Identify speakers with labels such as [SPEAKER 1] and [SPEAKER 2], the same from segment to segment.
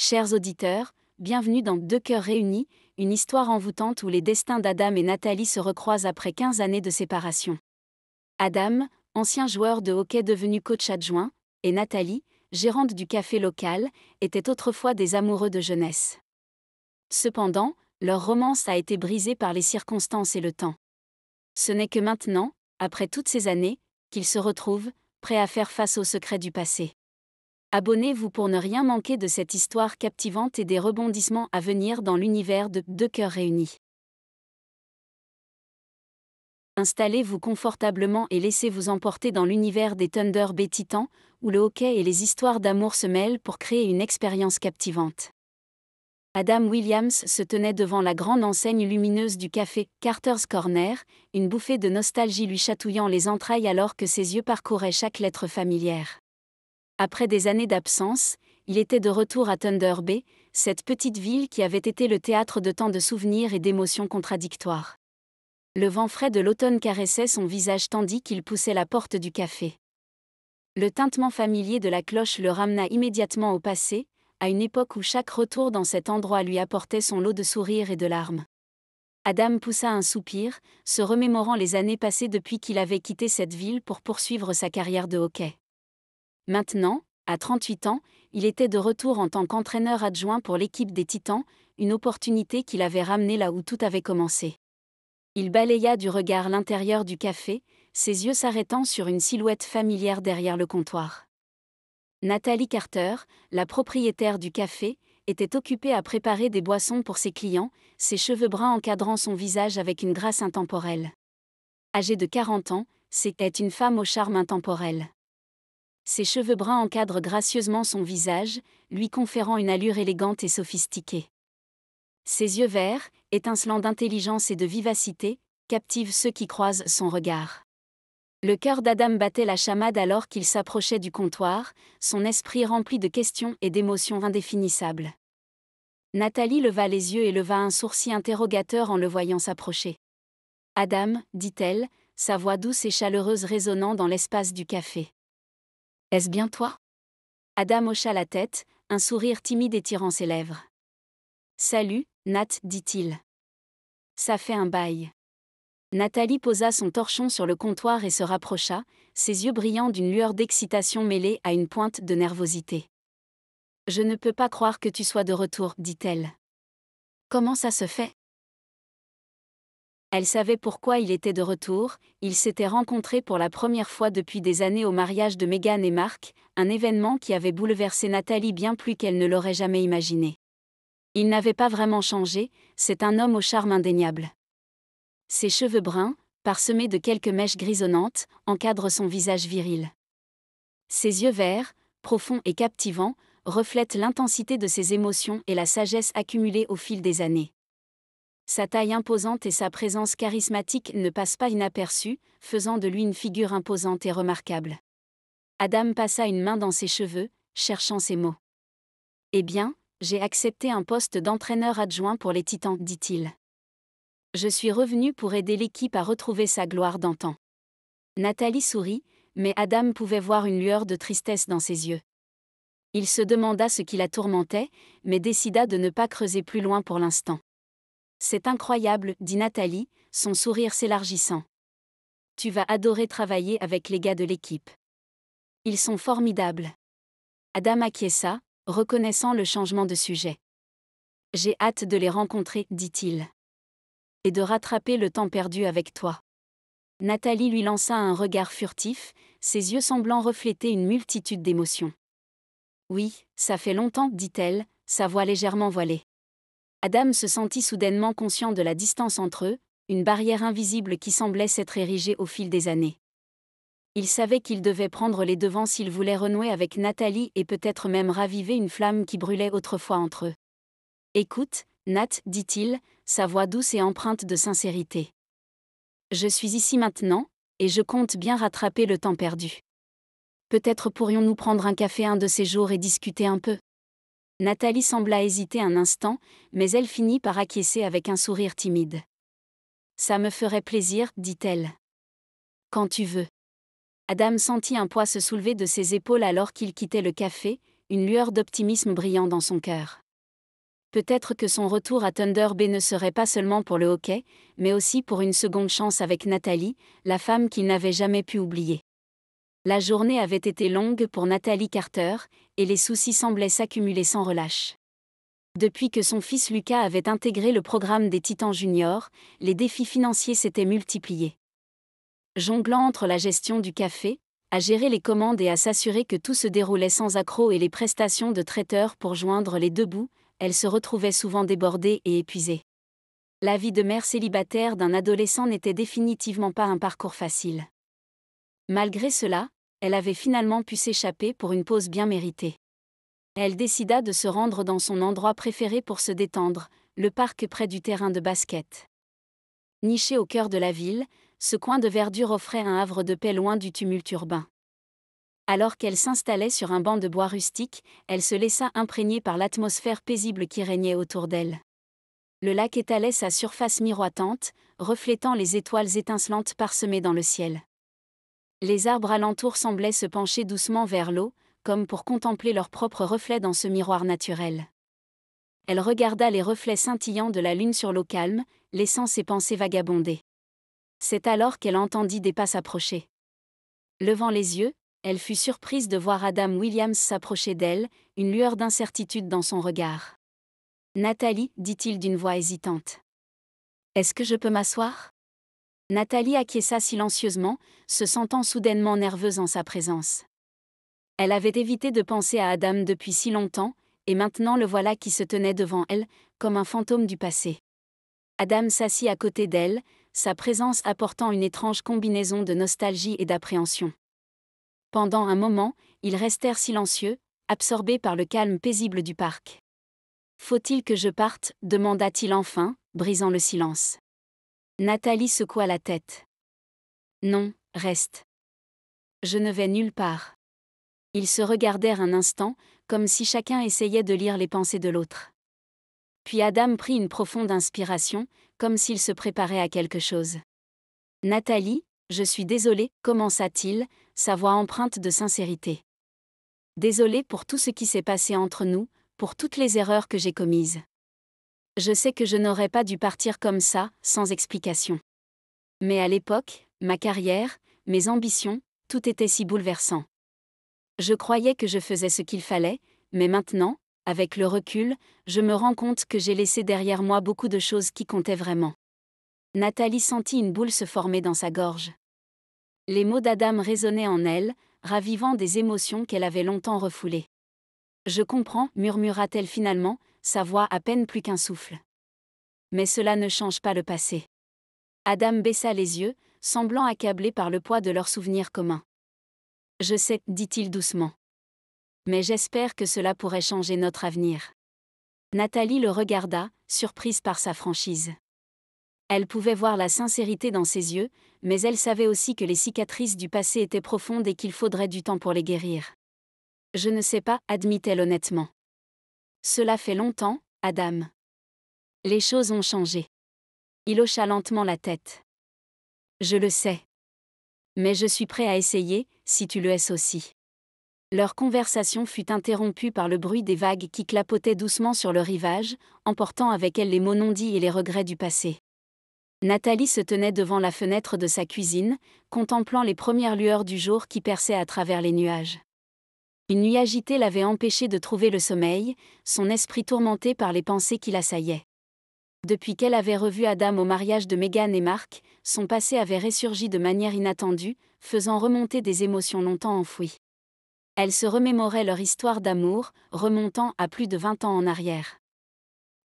[SPEAKER 1] Chers auditeurs, bienvenue dans Deux cœurs réunis, une histoire envoûtante où les destins d'Adam et Nathalie se recroisent après 15 années de séparation. Adam, ancien joueur de hockey devenu coach adjoint, et Nathalie, gérante du café local, étaient autrefois des amoureux de jeunesse. Cependant, leur romance a été brisée par les circonstances et le temps. Ce n'est que maintenant, après toutes ces années, qu'ils se retrouvent, prêts à faire face aux secrets du passé. Abonnez-vous pour ne rien manquer de cette histoire captivante et des rebondissements à venir dans l'univers de Deux cœurs réunis. Installez-vous confortablement et laissez-vous emporter dans l'univers des Thunder Bay Titans, où le hockey et les histoires d'amour se mêlent pour créer une expérience captivante. Adam Williams se tenait devant la grande enseigne lumineuse du café Carter's Corner, une bouffée de nostalgie lui chatouillant les entrailles alors que ses yeux parcouraient chaque lettre familière. Après des années d'absence, il était de retour à Thunder Bay, cette petite ville qui avait été le théâtre de tant de souvenirs et d'émotions contradictoires. Le vent frais de l'automne caressait son visage tandis qu'il poussait la porte du café. Le tintement familier de la cloche le ramena immédiatement au passé, à une époque où chaque retour dans cet endroit lui apportait son lot de sourires et de larmes. Adam poussa un soupir, se remémorant les années passées depuis qu'il avait quitté cette ville pour poursuivre sa carrière de hockey. Maintenant, à 38 ans, il était de retour en tant qu'entraîneur adjoint pour l'équipe des Titans, une opportunité qui l'avait ramené là où tout avait commencé. Il balaya du regard l'intérieur du café, ses yeux s'arrêtant sur une silhouette familière derrière le comptoir. Nathalie Carter, la propriétaire du café, était occupée à préparer des boissons pour ses clients, ses cheveux bruns encadrant son visage avec une grâce intemporelle. Âgée de 40 ans, c'était une femme au charme intemporel. Ses cheveux bruns encadrent gracieusement son visage, lui conférant une allure élégante et sophistiquée. Ses yeux verts, étincelants d'intelligence et de vivacité, captivent ceux qui croisent son regard. Le cœur d'Adam battait la chamade alors qu'il s'approchait du comptoir, son esprit rempli de questions et d'émotions indéfinissables. Nathalie leva les yeux et leva un sourcil interrogateur en le voyant s'approcher. « Adam, dit-elle, sa voix douce et chaleureuse résonnant dans l'espace du café. « Est-ce bien toi ?» Adam hocha la tête, un sourire timide étirant ses lèvres. « Salut, Nat, dit-il. Ça fait un bail. » Nathalie posa son torchon sur le comptoir et se rapprocha, ses yeux brillants d'une lueur d'excitation mêlée à une pointe de nervosité. « Je ne peux pas croire que tu sois de retour, dit-elle. Comment ça se fait ? » Elle savait pourquoi il était de retour, ils s'étaient rencontrés pour la première fois depuis des années au mariage de Meghan et Mark, un événement qui avait bouleversé Nathalie bien plus qu'elle ne l'aurait jamais imaginé. Il n'avait pas vraiment changé, c'est un homme au charme indéniable. Ses cheveux bruns, parsemés de quelques mèches grisonnantes, encadrent son visage viril. Ses yeux verts, profonds et captivants, reflètent l'intensité de ses émotions et la sagesse accumulée au fil des années. Sa taille imposante et sa présence charismatique ne passent pas inaperçues, faisant de lui une figure imposante et remarquable. Adam passa une main dans ses cheveux, cherchant ses mots. « Eh bien, j'ai accepté un poste d'entraîneur adjoint pour les Titans, dit-il. Je suis revenu pour aider l'équipe à retrouver sa gloire d'antan. » Nathalie sourit, mais Adam pouvait voir une lueur de tristesse dans ses yeux. Il se demanda ce qui la tourmentait, mais décida de ne pas creuser plus loin pour l'instant. « C'est incroyable, dit Nathalie, son sourire s'élargissant. Tu vas adorer travailler avec les gars de l'équipe. Ils sont formidables. » Adam acquiesça, reconnaissant le changement de sujet. « J'ai hâte de les rencontrer, dit-il. Et de rattraper le temps perdu avec toi. » Nathalie lui lança un regard furtif, ses yeux semblant refléter une multitude d'émotions. « Oui, ça fait longtemps, dit-elle, sa voix légèrement voilée. Adam se sentit soudainement conscient de la distance entre eux, une barrière invisible qui semblait s'être érigée au fil des années. Il savait qu'il devait prendre les devants s'il voulait renouer avec Nathalie et peut-être même raviver une flamme qui brûlait autrefois entre eux. « Écoute, Nat, dit-il, sa voix douce et empreinte de sincérité. Je suis ici maintenant, et je compte bien rattraper le temps perdu. Peut-être pourrions-nous prendre un café un de ces jours et discuter un peu ?» Nathalie sembla hésiter un instant, mais elle finit par acquiescer avec un sourire timide. « Ça me ferait plaisir, dit-elle. Quand tu veux. » Adam sentit un poids se soulever de ses épaules alors qu'il quittait le café, une lueur d'optimisme brillant dans son cœur. Peut-être que son retour à Thunder Bay ne serait pas seulement pour le hockey, mais aussi pour une seconde chance avec Natalie, la femme qu'il n'avait jamais pu oublier. La journée avait été longue pour Natalie Carter, et les soucis semblaient s'accumuler sans relâche. Depuis que son fils Lucas avait intégré le programme des Titans Juniors, les défis financiers s'étaient multipliés. Jonglant entre la gestion du café, à gérer les commandes et à s'assurer que tout se déroulait sans accroc et les prestations de traiteur pour joindre les deux bouts, elle se retrouvait souvent débordée et épuisée. La vie de mère célibataire d'un adolescent n'était définitivement pas un parcours facile. Malgré cela, elle avait finalement pu s'échapper pour une pause bien méritée. Elle décida de se rendre dans son endroit préféré pour se détendre, le parc près du terrain de basket. Niché au cœur de la ville, ce coin de verdure offrait un havre de paix loin du tumulte urbain. Alors qu'elle s'installait sur un banc de bois rustique, elle se laissa imprégner par l'atmosphère paisible qui régnait autour d'elle. Le lac étalait sa surface miroitante, reflétant les étoiles étincelantes parsemées dans le ciel. Les arbres alentours semblaient se pencher doucement vers l'eau, comme pour contempler leurs propres reflets dans ce miroir naturel. Elle regarda les reflets scintillants de la lune sur l'eau calme, laissant ses pensées vagabonder. C'est alors qu'elle entendit des pas s'approcher. Levant les yeux, elle fut surprise de voir Adam Williams s'approcher d'elle, une lueur d'incertitude dans son regard. « Nathalie, dit-il d'une voix hésitante. Est-ce que je peux m'asseoir ? » Nathalie acquiesça silencieusement, se sentant soudainement nerveuse en sa présence. Elle avait évité de penser à Adam depuis si longtemps, et maintenant le voilà qui se tenait devant elle, comme un fantôme du passé. Adam s'assit à côté d'elle, sa présence apportant une étrange combinaison de nostalgie et d'appréhension. Pendant un moment, ils restèrent silencieux, absorbés par le calme paisible du parc. « Faut-il que je parte ? demanda-t-il enfin, brisant le silence. Nathalie secoua la tête. « Non, reste. Je ne vais nulle part. » Ils se regardèrent un instant, comme si chacun essayait de lire les pensées de l'autre. Puis Adam prit une profonde inspiration, comme s'il se préparait à quelque chose. « Nathalie, je suis désolé, commença-t-il, sa voix empreinte de sincérité. Désolé pour tout ce qui s'est passé entre nous, pour toutes les erreurs que j'ai commises. Je sais que je n'aurais pas dû partir comme ça, sans explication. Mais à l'époque, ma carrière, mes ambitions, tout était si bouleversant. Je croyais que je faisais ce qu'il fallait, mais maintenant, avec le recul, je me rends compte que j'ai laissé derrière moi beaucoup de choses qui comptaient vraiment. » Nathalie sentit une boule se former dans sa gorge. Les mots d'Adam résonnaient en elle, ravivant des émotions qu'elle avait longtemps refoulées. « Je comprends, murmura-t-elle finalement, sa voix à peine plus qu'un souffle. Mais cela ne change pas le passé. » Adam baissa les yeux, semblant accablé par le poids de leurs souvenirs communs. « Je sais, dit-il doucement. Mais j'espère que cela pourrait changer notre avenir. » Nathalie le regarda, surprise par sa franchise. Elle pouvait voir la sincérité dans ses yeux, mais elle savait aussi que les cicatrices du passé étaient profondes et qu'il faudrait du temps pour les guérir. « Je ne sais pas, admit-elle honnêtement. Cela fait longtemps, Adam. Les choses ont changé. » Il hocha lentement la tête. « Je le sais. Mais je suis prêt à essayer, si tu le es aussi. » Leur conversation fut interrompue par le bruit des vagues qui clapotaient doucement sur le rivage, emportant avec elles les mots non dits et les regrets du passé. Nathalie se tenait devant la fenêtre de sa cuisine, contemplant les premières lueurs du jour qui perçaient à travers les nuages. Une nuit agitée l'avait empêchée de trouver le sommeil, son esprit tourmenté par les pensées qui l'assaillaient. Depuis qu'elle avait revu Adam au mariage de Meghan et Mark, son passé avait ressurgi de manière inattendue, faisant remonter des émotions longtemps enfouies. Elle se remémorait leur histoire d'amour, remontant à plus de 20 ans en arrière.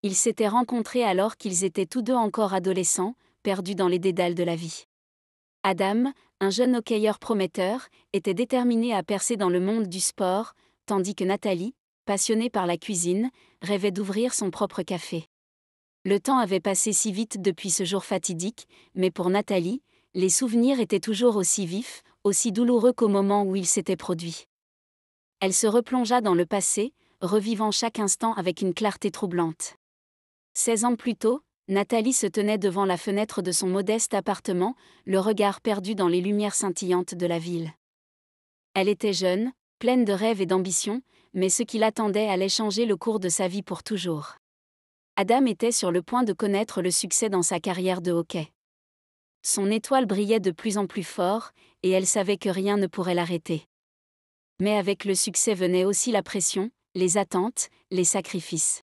[SPEAKER 1] Ils s'étaient rencontrés alors qu'ils étaient tous deux encore adolescents, perdus dans les dédales de la vie. Adam, un jeune hockeyeur prometteur, était déterminé à percer dans le monde du sport, tandis que Nathalie, passionnée par la cuisine, rêvait d'ouvrir son propre café. Le temps avait passé si vite depuis ce jour fatidique, mais pour Nathalie, les souvenirs étaient toujours aussi vifs, aussi douloureux qu'au moment où ils s'étaient produits. Elle se replongea dans le passé, revivant chaque instant avec une clarté troublante. 16 ans plus tôt, Nathalie se tenait devant la fenêtre de son modeste appartement, le regard perdu dans les lumières scintillantes de la ville. Elle était jeune, pleine de rêves et d'ambition, mais ce qui l'attendait allait changer le cours de sa vie pour toujours. Adam était sur le point de connaître le succès dans sa carrière de hockey. Son étoile brillait de plus en plus fort, et elle savait que rien ne pourrait l'arrêter. Mais avec le succès venait aussi la pression, les attentes, les sacrifices.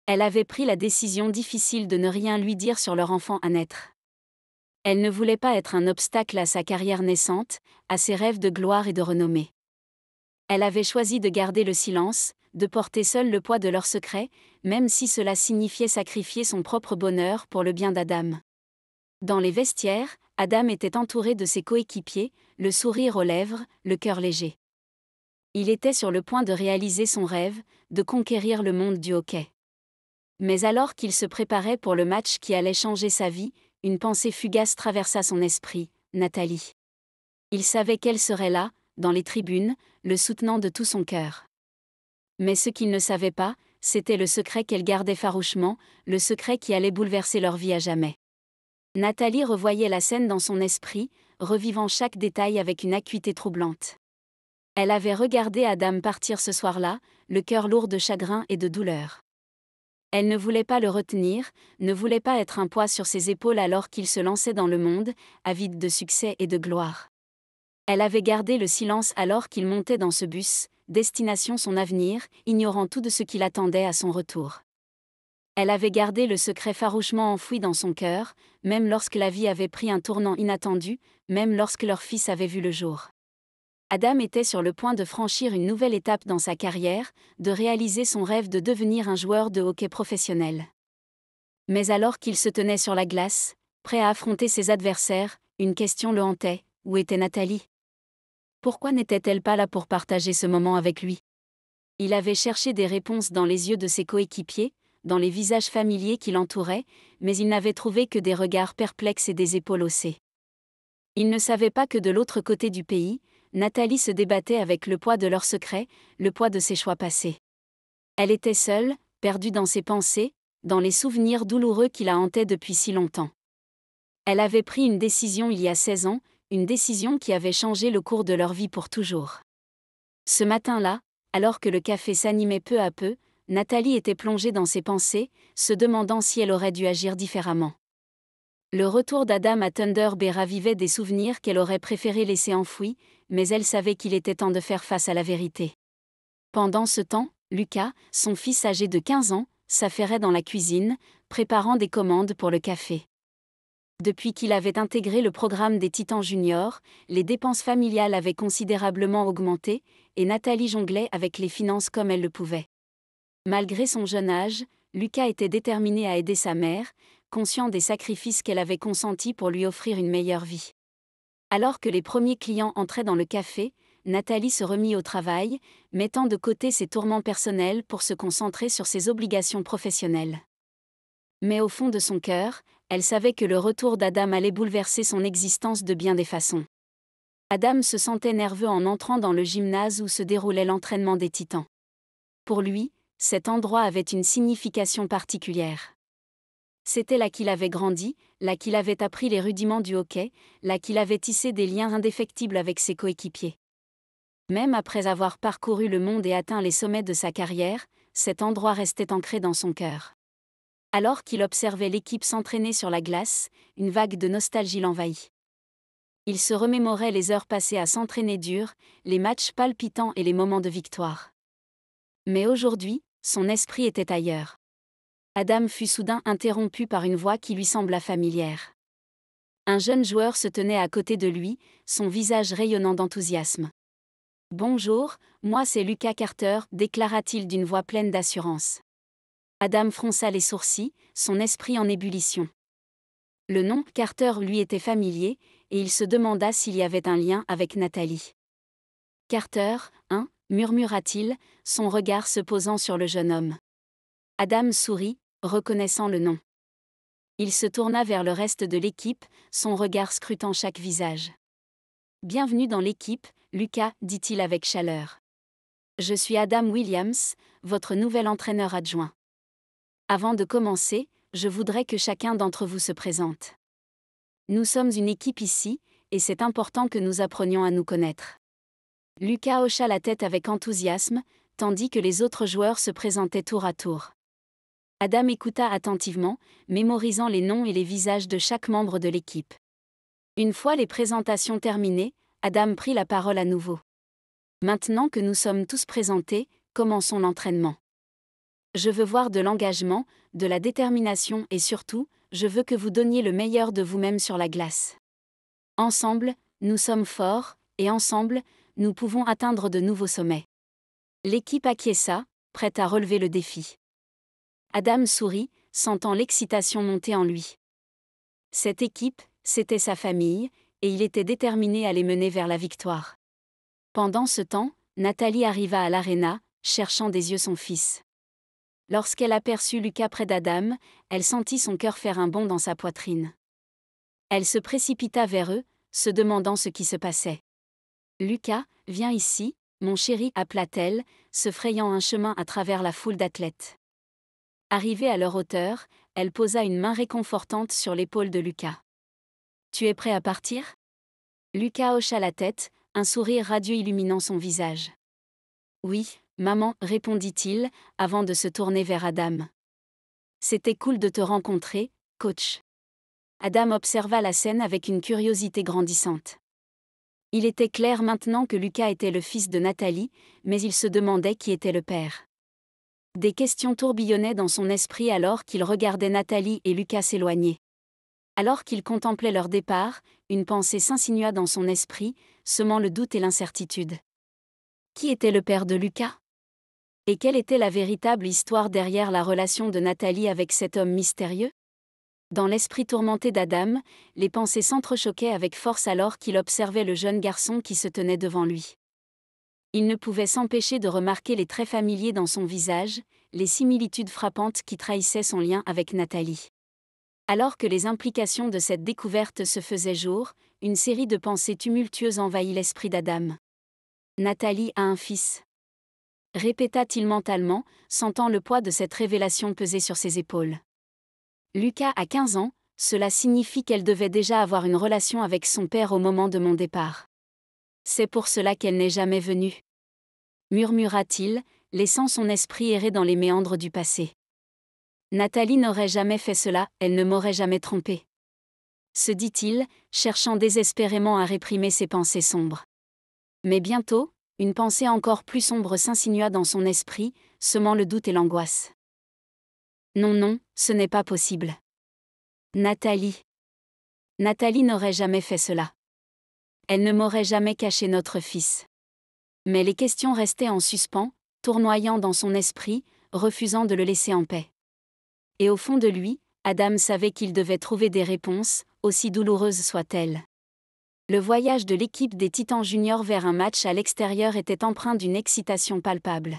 [SPEAKER 1] Elle avait pris la décision difficile de ne rien lui dire sur leur enfant à naître. Elle ne voulait pas être un obstacle à sa carrière naissante, à ses rêves de gloire et de renommée. Elle avait choisi de garder le silence, de porter seule le poids de leur secret, même si cela signifiait sacrifier son propre bonheur pour le bien d'Adam. Dans les vestiaires, Adam était entouré de ses coéquipiers, le sourire aux lèvres, le cœur léger. Il était sur le point de réaliser son rêve, de conquérir le monde du hockey. Mais alors qu'il se préparait pour le match qui allait changer sa vie, une pensée fugace traversa son esprit, Nathalie. Il savait qu'elle serait là, dans les tribunes, le soutenant de tout son cœur. Mais ce qu'il ne savait pas, c'était le secret qu'elle gardait farouchement, le secret qui allait bouleverser leur vie à jamais. Nathalie revoyait la scène dans son esprit, revivant chaque détail avec une acuité troublante. Elle avait regardé Adam partir ce soir-là, le cœur lourd de chagrin et de douleur. Elle ne voulait pas le retenir, ne voulait pas être un poids sur ses épaules alors qu'il se lançait dans le monde, avide de succès et de gloire. Elle avait gardé le silence alors qu'il montait dans ce bus, destination son avenir, ignorant tout de ce qui l'attendait à son retour. Elle avait gardé le secret farouchement enfoui dans son cœur, même lorsque la vie avait pris un tournant inattendu, même lorsque leur fils avait vu le jour. Adam était sur le point de franchir une nouvelle étape dans sa carrière, de réaliser son rêve de devenir un joueur de hockey professionnel. Mais alors qu'il se tenait sur la glace, prêt à affronter ses adversaires, une question le hantait, où était Nathalie ? Pourquoi n'était-elle pas là pour partager ce moment avec lui ? Il avait cherché des réponses dans les yeux de ses coéquipiers, dans les visages familiers qui l'entouraient, mais il n'avait trouvé que des regards perplexes et des épaules haussées. Il ne savait pas que de l'autre côté du pays, Nathalie se débattait avec le poids de leurs secrets, le poids de ses choix passés. Elle était seule, perdue dans ses pensées, dans les souvenirs douloureux qui la hantaient depuis si longtemps. Elle avait pris une décision il y a 16 ans, une décision qui avait changé le cours de leur vie pour toujours. Ce matin-là, alors que le café s'animait peu à peu, Nathalie était plongée dans ses pensées, se demandant si elle aurait dû agir différemment. Le retour d'Adam à Thunder Bay ravivait des souvenirs qu'elle aurait préféré laisser enfouis, mais elle savait qu'il était temps de faire face à la vérité. Pendant ce temps, Lucas, son fils âgé de 15 ans, s'affairait dans la cuisine, préparant des commandes pour le café. Depuis qu'il avait intégré le programme des Titans Juniors, les dépenses familiales avaient considérablement augmenté, et Nathalie jonglait avec les finances comme elle le pouvait. Malgré son jeune âge, Lucas était déterminé à aider sa mère, conscient des sacrifices qu'elle avait consentis pour lui offrir une meilleure vie. Alors que les premiers clients entraient dans le café, Nathalie se remit au travail, mettant de côté ses tourments personnels pour se concentrer sur ses obligations professionnelles. Mais au fond de son cœur, elle savait que le retour d'Adam allait bouleverser son existence de bien des façons. Adam se sentait nerveux en entrant dans le gymnase où se déroulait l'entraînement des Titans. Pour lui, cet endroit avait une signification particulière. C'était là qu'il avait grandi, là qu'il avait appris les rudiments du hockey, là qu'il avait tissé des liens indéfectibles avec ses coéquipiers. Même après avoir parcouru le monde et atteint les sommets de sa carrière, cet endroit restait ancré dans son cœur. Alors qu'il observait l'équipe s'entraîner sur la glace, une vague de nostalgie l'envahit. Il se remémorait les heures passées à s'entraîner dur, les matchs palpitants et les moments de victoire. Mais aujourd'hui, son esprit était ailleurs. Adam fut soudain interrompu par une voix qui lui sembla familière. Un jeune joueur se tenait à côté de lui, son visage rayonnant d'enthousiasme. « Bonjour, moi c'est Lucas Carter », déclara-t-il d'une voix pleine d'assurance. Adam fronça les sourcils, son esprit en ébullition. Le nom Carter lui était familier, et il se demanda s'il y avait un lien avec Nathalie. « Carter, hein ?» murmura-t-il, son regard se posant sur le jeune homme. Adam sourit, reconnaissant le nom. Il se tourna vers le reste de l'équipe, son regard scrutant chaque visage. « Bienvenue dans l'équipe, Lucas », dit-il avec chaleur. « Je suis Adam Williams, votre nouvel entraîneur adjoint. Avant de commencer, je voudrais que chacun d'entre vous se présente. Nous sommes une équipe ici, et c'est important que nous apprenions à nous connaître. » Lucas hocha la tête avec enthousiasme, tandis que les autres joueurs se présentaient tour à tour. Adam écouta attentivement, mémorisant les noms et les visages de chaque membre de l'équipe. Une fois les présentations terminées, Adam prit la parole à nouveau. Maintenant que nous sommes tous présentés, commençons l'entraînement. Je veux voir de l'engagement, de la détermination et surtout, je veux que vous donniez le meilleur de vous-même sur la glace. Ensemble, nous sommes forts, et ensemble, nous pouvons atteindre de nouveaux sommets. L'équipe acquiesça, prête à relever le défi. Adam sourit, sentant l'excitation monter en lui. Cette équipe, c'était sa famille, et il était déterminé à les mener vers la victoire. Pendant ce temps, Nathalie arriva à l'aréna, cherchant des yeux son fils. Lorsqu'elle aperçut Lucas près d'Adam, elle sentit son cœur faire un bond dans sa poitrine. Elle se précipita vers eux, se demandant ce qui se passait. « Lucas, viens ici, mon chéri » appela-t-elle, se frayant un chemin à travers la foule d'athlètes. Arrivée à leur hauteur, elle posa une main réconfortante sur l'épaule de Lucas. « Tu es prêt à partir ?» Lucas hocha la tête, un sourire radieux illuminant son visage. « Oui, maman, » répondit-il, avant de se tourner vers Adam. « C'était cool de te rencontrer, coach. » Adam observa la scène avec une curiosité grandissante. Il était clair maintenant que Lucas était le fils de Nathalie, mais il se demandait qui était le père. Des questions tourbillonnaient dans son esprit alors qu'il regardait Nathalie et Lucas s'éloigner. Alors qu'il contemplait leur départ, une pensée s'insinua dans son esprit, semant le doute et l'incertitude. Qui était le père de Lucas ? Et quelle était la véritable histoire derrière la relation de Nathalie avec cet homme mystérieux ? Dans l'esprit tourmenté d'Adam, les pensées s'entrechoquaient avec force alors qu'il observait le jeune garçon qui se tenait devant lui. Il ne pouvait s'empêcher de remarquer les traits familiers dans son visage, les similitudes frappantes qui trahissaient son lien avec Nathalie. Alors que les implications de cette découverte se faisaient jour, une série de pensées tumultueuses envahit l'esprit d'Adam. « Nathalie a un fils », répéta-t-il mentalement, sentant le poids de cette révélation peser sur ses épaules. Lucas a 15 ans, cela signifie qu'elle devait déjà avoir une relation avec son père au moment de mon départ. C'est pour cela qu'elle n'est jamais venue, murmura-t-il, laissant son esprit errer dans les méandres du passé. Nathalie n'aurait jamais fait cela, elle ne m'aurait jamais trompé, se dit-il, cherchant désespérément à réprimer ses pensées sombres. Mais bientôt, une pensée encore plus sombre s'insinua dans son esprit, semant le doute et l'angoisse. Non, non, ce n'est pas possible. Nathalie n'aurait jamais fait cela. Elle ne m'aurait jamais caché notre fils. Mais les questions restaient en suspens, tournoyant dans son esprit, refusant de le laisser en paix. Et au fond de lui, Adam savait qu'il devait trouver des réponses, aussi douloureuses soient-elles. Le voyage de l'équipe des Titans juniors vers un match à l'extérieur était empreint d'une excitation palpable.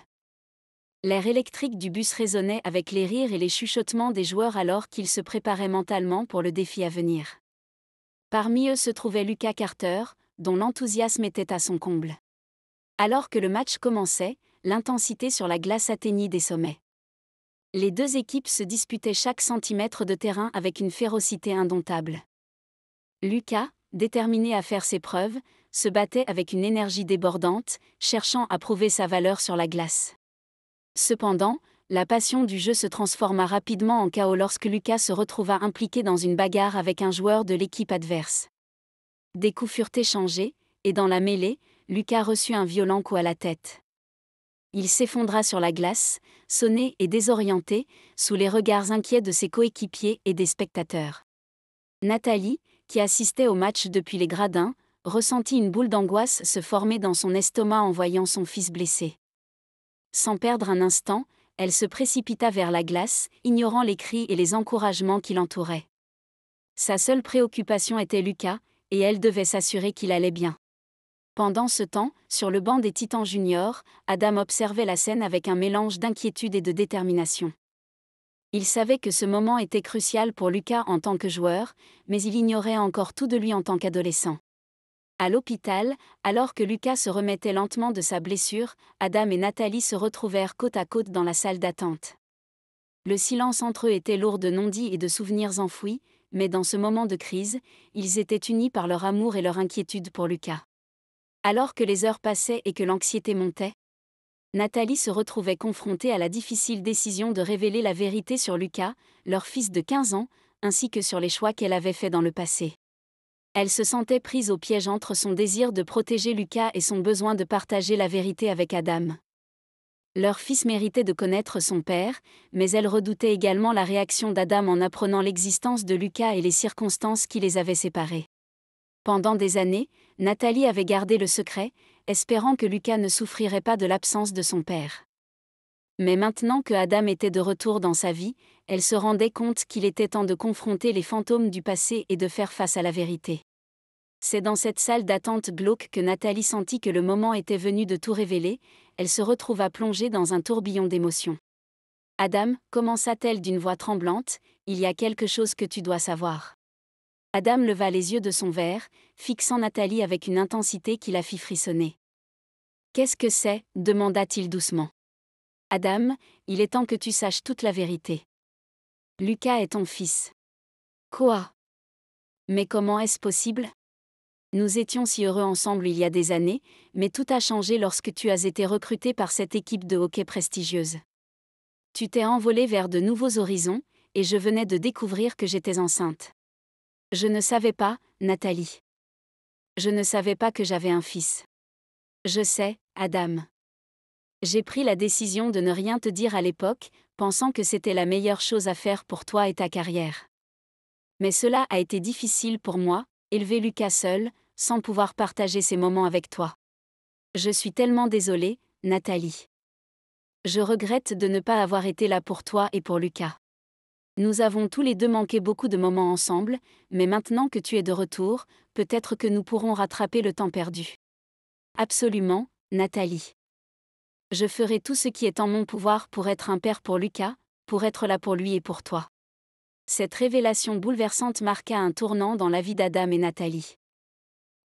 [SPEAKER 1] L'air électrique du bus résonnait avec les rires et les chuchotements des joueurs alors qu'ils se préparaient mentalement pour le défi à venir. Parmi eux se trouvait Lucas Carter, dont l'enthousiasme était à son comble. Alors que le match commençait, l'intensité sur la glace atteignit des sommets. Les deux équipes se disputaient chaque centimètre de terrain avec une férocité indomptable. Lucas, déterminé à faire ses preuves, se battait avec une énergie débordante, cherchant à prouver sa valeur sur la glace. Cependant, la passion du jeu se transforma rapidement en chaos lorsque Lucas se retrouva impliqué dans une bagarre avec un joueur de l'équipe adverse. Des coups furent échangés, et dans la mêlée, Lucas reçut un violent coup à la tête. Il s'effondra sur la glace, sonné et désorienté, sous les regards inquiets de ses coéquipiers et des spectateurs. Nathalie, qui assistait au match depuis les gradins, ressentit une boule d'angoisse se former dans son estomac en voyant son fils blessé. Sans perdre un instant, elle se précipita vers la glace, ignorant les cris et les encouragements qui l'entouraient. Sa seule préoccupation était Lucas, et elle devait s'assurer qu'il allait bien. Pendant ce temps, sur le banc des Titans juniors, Adam observait la scène avec un mélange d'inquiétude et de détermination. Il savait que ce moment était crucial pour Lucas en tant que joueur, mais il ignorait encore tout de lui en tant qu'adolescent. À l'hôpital, alors que Lucas se remettait lentement de sa blessure, Adam et Nathalie se retrouvèrent côte à côte dans la salle d'attente. Le silence entre eux était lourd de non-dits et de souvenirs enfouis, mais dans ce moment de crise, ils étaient unis par leur amour et leur inquiétude pour Lucas. Alors que les heures passaient et que l'anxiété montait, Nathalie se retrouvait confrontée à la difficile décision de révéler la vérité sur Lucas, leur fils de 15 ans, ainsi que sur les choix qu'elle avait faits dans le passé. Elle se sentait prise au piège entre son désir de protéger Lucas et son besoin de partager la vérité avec Adam. Leur fils méritait de connaître son père, mais elle redoutait également la réaction d'Adam en apprenant l'existence de Lucas et les circonstances qui les avaient séparés. Pendant des années, Nathalie avait gardé le secret, espérant que Lucas ne souffrirait pas de l'absence de son père. Mais maintenant que Adam était de retour dans sa vie, elle se rendait compte qu'il était temps de confronter les fantômes du passé et de faire face à la vérité. C'est dans cette salle d'attente glauque que Nathalie sentit que le moment était venu de tout révéler. Elle se retrouva plongée dans un tourbillon d'émotions. « Adam, » commença-t-elle d'une voix tremblante, « il y a quelque chose que tu dois savoir. » Adam leva les yeux de son verre, fixant Nathalie avec une intensité qui la fit frissonner. « Qu'est-ce que c'est » demanda-t-il doucement. « Adam, il est temps que tu saches toute la vérité. Lucas est ton fils. » « Quoi ? Mais comment est-ce possible ? Nous étions si heureux ensemble il y a des années, mais tout a changé lorsque tu as été recruté par cette équipe de hockey prestigieuse. Tu t'es envolé vers de nouveaux horizons, et je venais de découvrir que j'étais enceinte. Je ne savais pas, Nathalie. Je ne savais pas que j'avais un fils. Je sais, Adam. J'ai pris la décision de ne rien te dire à l'époque, pensant que c'était la meilleure chose à faire pour toi et ta carrière. Mais cela a été difficile pour moi, élever Lucas seul, sans pouvoir partager ces moments avec toi. Je suis tellement désolée, Nathalie. Je regrette de ne pas avoir été là pour toi et pour Lucas. Nous avons tous les deux manqué beaucoup de moments ensemble, mais maintenant que tu es de retour, peut-être que nous pourrons rattraper le temps perdu. Absolument, Nathalie. Je ferai tout ce qui est en mon pouvoir pour être un père pour Lucas, pour être là pour lui et pour toi. Cette révélation bouleversante marqua un tournant dans la vie d'Adam et Nathalie.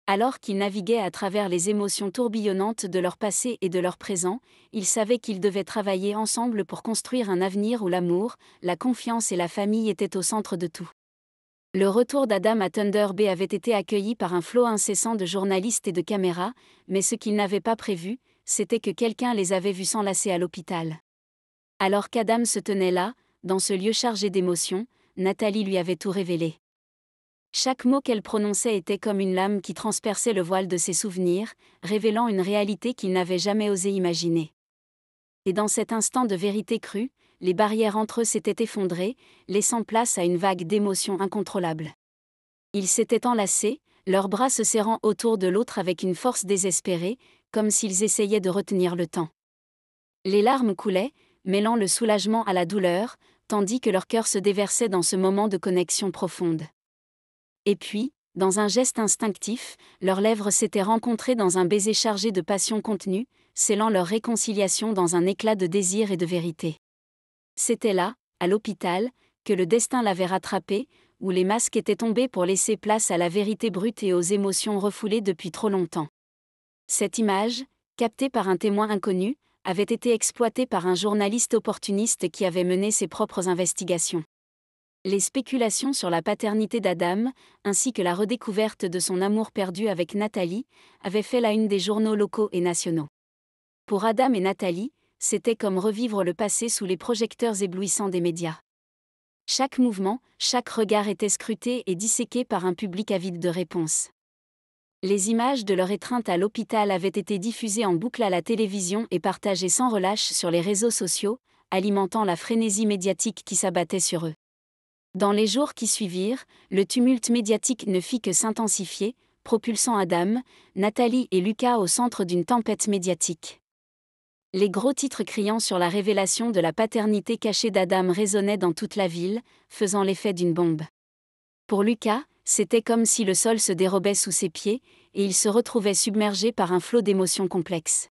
[SPEAKER 1] Alors qu'ils naviguaient à travers les émotions tourbillonnantes de leur passé et de leur présent, ils savaient qu'ils devaient travailler ensemble pour construire un avenir où l'amour, la confiance et la famille étaient au centre de tout. Le retour d'Adam à Thunder Bay avait été accueilli par un flot incessant de journalistes et de caméras, mais ce qu'ils n'avaient pas prévu, c'était que quelqu'un les avait vus s'enlacer à l'hôpital. Alors qu'Adam se tenait là, dans ce lieu chargé d'émotions, Nathalie lui avait tout révélé. Chaque mot qu'elle prononçait était comme une lame qui transperçait le voile de ses souvenirs, révélant une réalité qu'il n'avait jamais osé imaginer. Et dans cet instant de vérité crue, les barrières entre eux s'étaient effondrées, laissant place à une vague d'émotions incontrôlables. Ils s'étaient enlacés, leurs bras se serrant autour de l'autre avec une force désespérée, comme s'ils essayaient de retenir le temps. Les larmes coulaient, mêlant le soulagement à la douleur, tandis que leur cœur se déversait dans ce moment de connexion profonde. Et puis, dans un geste instinctif, leurs lèvres s'étaient rencontrées dans un baiser chargé de passion contenue, scellant leur réconciliation dans un éclat de désir et de vérité. C'était là, à l'hôpital, que le destin l'avait rattrapé, où les masques étaient tombés pour laisser place à la vérité brute et aux émotions refoulées depuis trop longtemps. Cette image, captée par un témoin inconnu, avait été exploitée par un journaliste opportuniste qui avait mené ses propres investigations. Les spéculations sur la paternité d'Adam, ainsi que la redécouverte de son amour perdu avec Nathalie, avaient fait la une des journaux locaux et nationaux. Pour Adam et Nathalie, c'était comme revivre le passé sous les projecteurs éblouissants des médias. Chaque mouvement, chaque regard était scruté et disséqué par un public avide de réponses. Les images de leur étreinte à l'hôpital avaient été diffusées en boucle à la télévision et partagées sans relâche sur les réseaux sociaux, alimentant la frénésie médiatique qui s'abattait sur eux. Dans les jours qui suivirent, le tumulte médiatique ne fit que s'intensifier, propulsant Adam, Nathalie et Lucas au centre d'une tempête médiatique. Les gros titres criant sur la révélation de la paternité cachée d'Adam résonnaient dans toute la ville, faisant l'effet d'une bombe. Pour Lucas, c'était comme si le sol se dérobait sous ses pieds, et il se retrouvait submergé par un flot d'émotions complexes.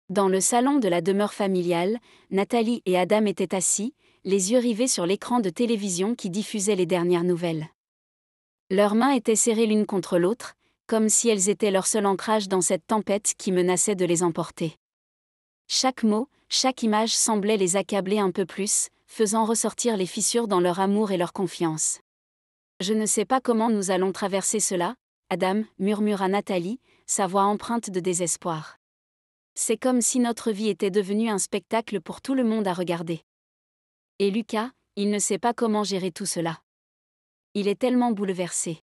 [SPEAKER 1] Dans le salon de la demeure familiale, Nathalie et Adam étaient assis, les yeux rivés sur l'écran de télévision qui diffusait les dernières nouvelles. Leurs mains étaient serrées l'une contre l'autre, comme si elles étaient leur seul ancrage dans cette tempête qui menaçait de les emporter. Chaque mot, chaque image semblait les accabler un peu plus, faisant ressortir les fissures dans leur amour et leur confiance. « Je ne sais pas comment nous allons traverser cela, Adam, » murmura Nathalie, sa voix empreinte de désespoir. C'est comme si notre vie était devenue un spectacle pour tout le monde à regarder. Et Lucas, il ne sait pas comment gérer tout cela. Il est tellement bouleversé.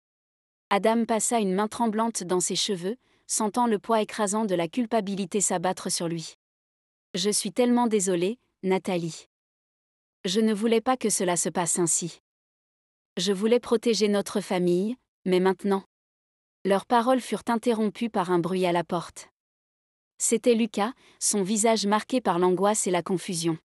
[SPEAKER 1] Adam passa une main tremblante dans ses cheveux, sentant le poids écrasant de la culpabilité s'abattre sur lui. Je suis tellement désolé, Nathalie. Je ne voulais pas que cela se passe ainsi. Je voulais protéger notre famille, mais maintenant. Leurs paroles furent interrompues par un bruit à la porte. C'était Lucas, son visage marqué par l'angoisse et la confusion.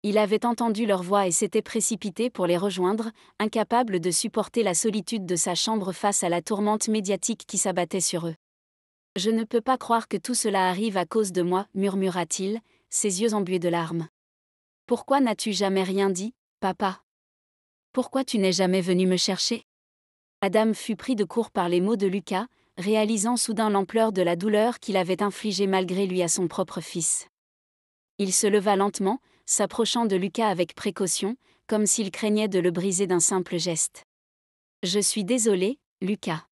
[SPEAKER 1] Il avait entendu leur voix et s'était précipité pour les rejoindre, incapable de supporter la solitude de sa chambre face à la tourmente médiatique qui s'abattait sur eux. « Je ne peux pas croire que tout cela arrive à cause de moi, murmura-t-il, ses yeux embués de larmes. Pourquoi n'as-tu jamais rien dit, papa? Pourquoi tu n'es jamais venu me chercher? Adam fut pris de court par les mots de Lucas, réalisant soudain l'ampleur de la douleur qu'il avait infligée malgré lui à son propre fils. Il se leva lentement, s'approchant de Lucas avec précaution, comme s'il craignait de le briser d'un simple geste. « Je suis désolé, Lucas. »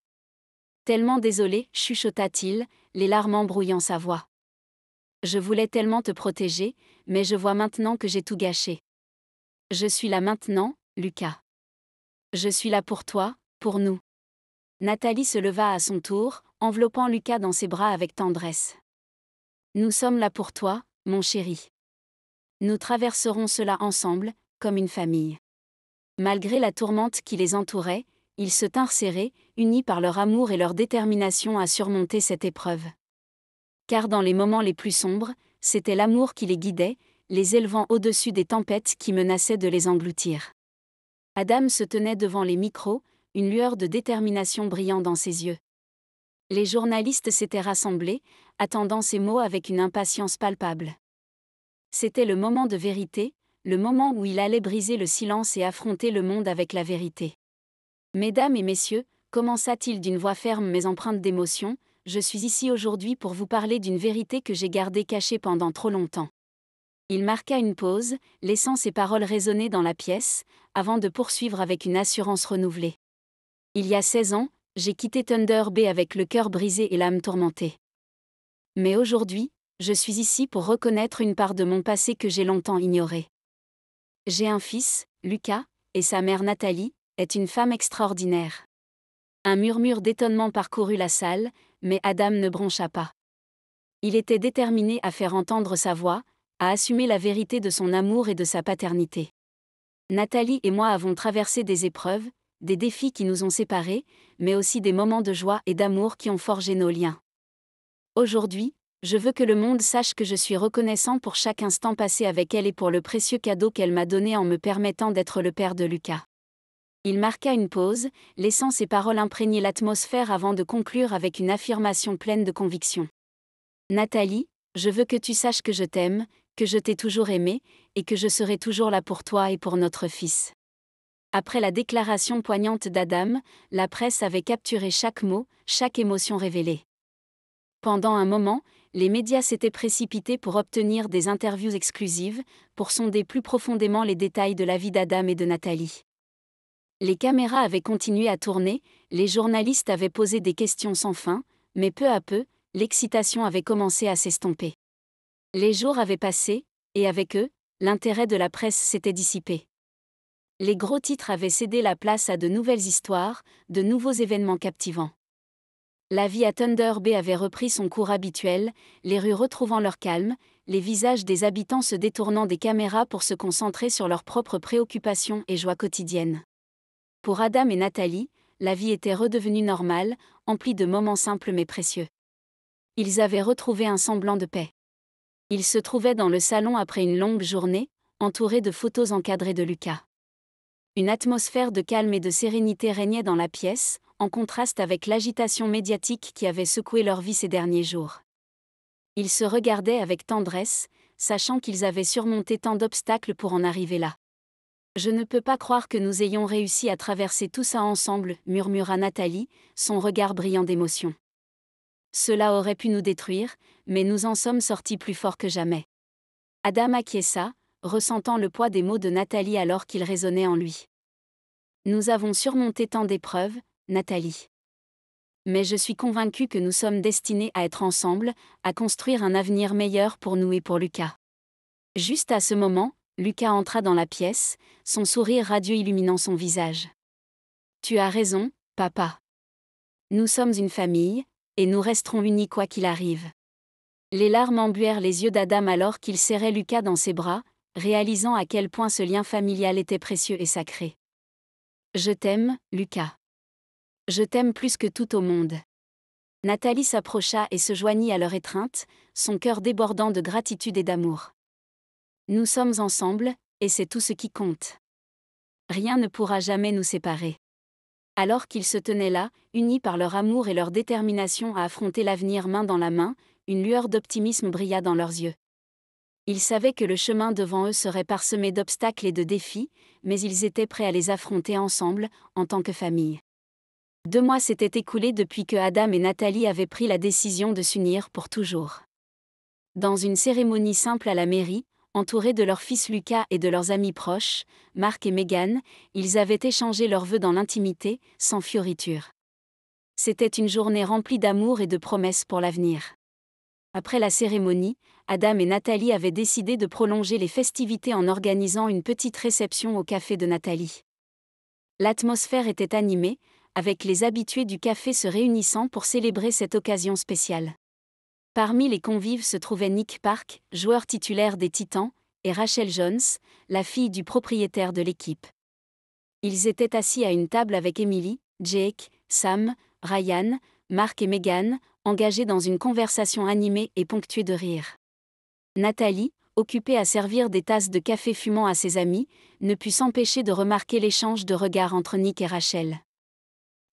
[SPEAKER 1] Tellement désolé, chuchota-t-il, les larmes embrouillant sa voix. « Je voulais tellement te protéger, mais je vois maintenant que j'ai tout gâché. Je suis là maintenant, Lucas. Je suis là pour toi, pour nous. » Nathalie se leva à son tour, enveloppant Lucas dans ses bras avec tendresse. « Nous sommes là pour toi, mon chéri. Nous traverserons cela ensemble, comme une famille. » Malgré la tourmente qui les entourait, ils se tinrent serrés, unis par leur amour et leur détermination à surmonter cette épreuve. Car dans les moments les plus sombres, c'était l'amour qui les guidait, les élevant au-dessus des tempêtes qui menaçaient de les engloutir. Adam se tenait devant les micros, une lueur de détermination brillant dans ses yeux. Les journalistes s'étaient rassemblés, attendant ces mots avec une impatience palpable. C'était le moment de vérité, le moment où il allait briser le silence et affronter le monde avec la vérité. « Mesdames et messieurs, » commença-t-il d'une voix ferme mais empreinte d'émotion, « je suis ici aujourd'hui pour vous parler d'une vérité que j'ai gardée cachée pendant trop longtemps. » Il marqua une pause, laissant ses paroles résonner dans la pièce, avant de poursuivre avec une assurance renouvelée. « Il y a 16 ans, j'ai quitté Thunder Bay avec le cœur brisé et l'âme tourmentée. Mais aujourd'hui, je suis ici pour reconnaître une part de mon passé que j'ai longtemps ignorée. J'ai un fils, Lucas, et sa mère Nathalie est une femme extraordinaire. » Un murmure d'étonnement parcourut la salle, mais Adam ne broncha pas. Il était déterminé à faire entendre sa voix, à assumer la vérité de son amour et de sa paternité. « Nathalie et moi avons traversé des épreuves, des défis qui nous ont séparés, mais aussi des moments de joie et d'amour qui ont forgé nos liens. Aujourd'hui, je veux que le monde sache que je suis reconnaissant pour chaque instant passé avec elle et pour le précieux cadeau qu'elle m'a donné en me permettant d'être le père de Lucas. » Il marqua une pause, laissant ses paroles imprégner l'atmosphère avant de conclure avec une affirmation pleine de conviction. « Nathalie, je veux que tu saches que je t'aime, que je t'ai toujours aimée, et que je serai toujours là pour toi et pour notre fils. » Après la déclaration poignante d'Adam, la presse avait capturé chaque mot, chaque émotion révélée. Pendant un moment, les médias s'étaient précipités pour obtenir des interviews exclusives, pour sonder plus profondément les détails de la vie d'Adam et de Nathalie. Les caméras avaient continué à tourner, les journalistes avaient posé des questions sans fin, mais peu à peu, l'excitation avait commencé à s'estomper. Les jours avaient passé, et avec eux, l'intérêt de la presse s'était dissipé. Les gros titres avaient cédé la place à de nouvelles histoires, de nouveaux événements captivants. La vie à Thunder Bay avait repris son cours habituel, les rues retrouvant leur calme, les visages des habitants se détournant des caméras pour se concentrer sur leurs propres préoccupations et joies quotidiennes. Pour Adam et Nathalie, la vie était redevenue normale, emplie de moments simples mais précieux. Ils avaient retrouvé un semblant de paix. Ils se trouvaient dans le salon après une longue journée, entourés de photos encadrées de Lucas. Une atmosphère de calme et de sérénité régnait dans la pièce, en contraste avec l'agitation médiatique qui avait secoué leur vie ces derniers jours. Ils se regardaient avec tendresse, sachant qu'ils avaient surmonté tant d'obstacles pour en arriver là. « Je ne peux pas croire que nous ayons réussi à traverser tout ça ensemble, » murmura Nathalie, son regard brillant d'émotion. « Cela aurait pu nous détruire, mais nous en sommes sortis plus forts que jamais. » Adam acquiesça, ressentant le poids des mots de Nathalie alors qu'ils résonnaient en lui. « Nous avons surmonté tant d'épreuves, Nathalie. Mais je suis convaincue que nous sommes destinés à être ensemble, à construire un avenir meilleur pour nous et pour Lucas. Juste à ce moment, Lucas entra dans la pièce, son sourire radieux illuminant son visage. Tu as raison, papa. Nous sommes une famille, et nous resterons unis quoi qu'il arrive. Les larmes embuèrent les yeux d'Adam alors qu'il serrait Lucas dans ses bras, réalisant à quel point ce lien familial était précieux et sacré. Je t'aime, Lucas. Je t'aime plus que tout au monde. Nathalie s'approcha et se joignit à leur étreinte, son cœur débordant de gratitude et d'amour. Nous sommes ensemble, et c'est tout ce qui compte. Rien ne pourra jamais nous séparer. Alors qu'ils se tenaient là, unis par leur amour et leur détermination à affronter l'avenir main dans la main, une lueur d'optimisme brilla dans leurs yeux. Ils savaient que le chemin devant eux serait parsemé d'obstacles et de défis, mais ils étaient prêts à les affronter ensemble, en tant que famille. 2 mois s'étaient écoulés depuis que Adam et Nathalie avaient pris la décision de s'unir pour toujours. Dans une cérémonie simple à la mairie, entourés de leur fils Lucas et de leurs amis proches, Mark et Meghan, ils avaient échangé leurs vœux dans l'intimité, sans fioriture. C'était une journée remplie d'amour et de promesses pour l'avenir. Après la cérémonie, Adam et Nathalie avaient décidé de prolonger les festivités en organisant une petite réception au café de Nathalie. L'atmosphère était animée, avec les habitués du café se réunissant pour célébrer cette occasion spéciale. Parmi les convives se trouvaient Nick Park, joueur titulaire des Titans, et Rachel Jones, la fille du propriétaire de l'équipe. Ils étaient assis à une table avec Emily, Jake, Sam, Ryan, Mark et Meghan, engagés dans une conversation animée et ponctuée de rires. Nathalie, occupée à servir des tasses de café fumant à ses amis, ne put s'empêcher de remarquer l'échange de regards entre Nick et Rachel.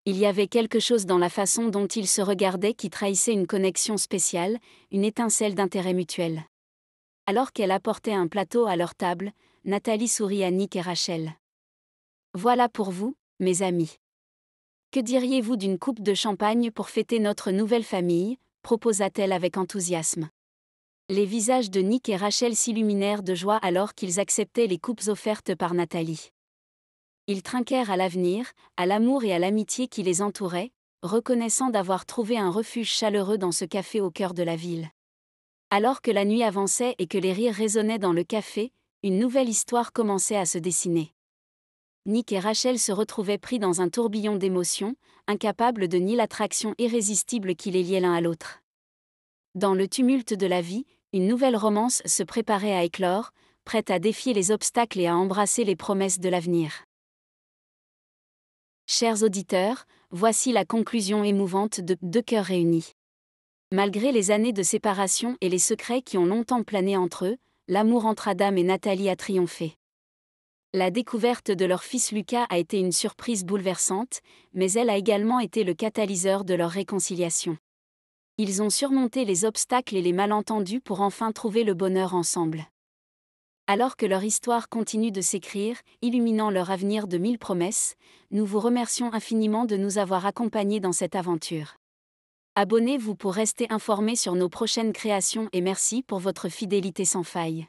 [SPEAKER 1] Il y avait quelque chose dans la façon dont ils se regardaient qui trahissait une connexion spéciale, une étincelle d'intérêt mutuel. Alors qu'elle apportait un plateau à leur table, Nathalie sourit à Nick et Rachel. « Voilà pour vous, mes amis. Que diriez-vous d'une coupe de champagne pour fêter notre nouvelle famille ?» proposa-t-elle avec enthousiasme. Les visages de Nick et Rachel s'illuminèrent de joie alors qu'ils acceptaient les coupes offertes par Nathalie. Ils trinquèrent à l'avenir, à l'amour et à l'amitié qui les entouraient, reconnaissant d'avoir trouvé un refuge chaleureux dans ce café au cœur de la ville. Alors que la nuit avançait et que les rires résonnaient dans le café, une nouvelle histoire commençait à se dessiner. Nick et Rachel se retrouvaient pris dans un tourbillon d'émotions, incapables de nier l'attraction irrésistible qui les liait l'un à l'autre. Dans le tumulte de la vie, une nouvelle romance se préparait à éclore, prête à défier les obstacles et à embrasser les promesses de l'avenir. Chers auditeurs, voici la conclusion émouvante de Deux cœurs réunis. Malgré les années de séparation et les secrets qui ont longtemps plané entre eux, l'amour entre Adam et Nathalie a triomphé. La découverte de leur fils Lucas a été une surprise bouleversante, mais elle a également été le catalyseur de leur réconciliation. Ils ont surmonté les obstacles et les malentendus pour enfin trouver le bonheur ensemble. Alors que leur histoire continue de s'écrire, illuminant leur avenir de 1000 promesses, nous vous remercions infiniment de nous avoir accompagnés dans cette aventure. Abonnez-vous pour rester informés sur nos prochaines créations et merci pour votre fidélité sans faille.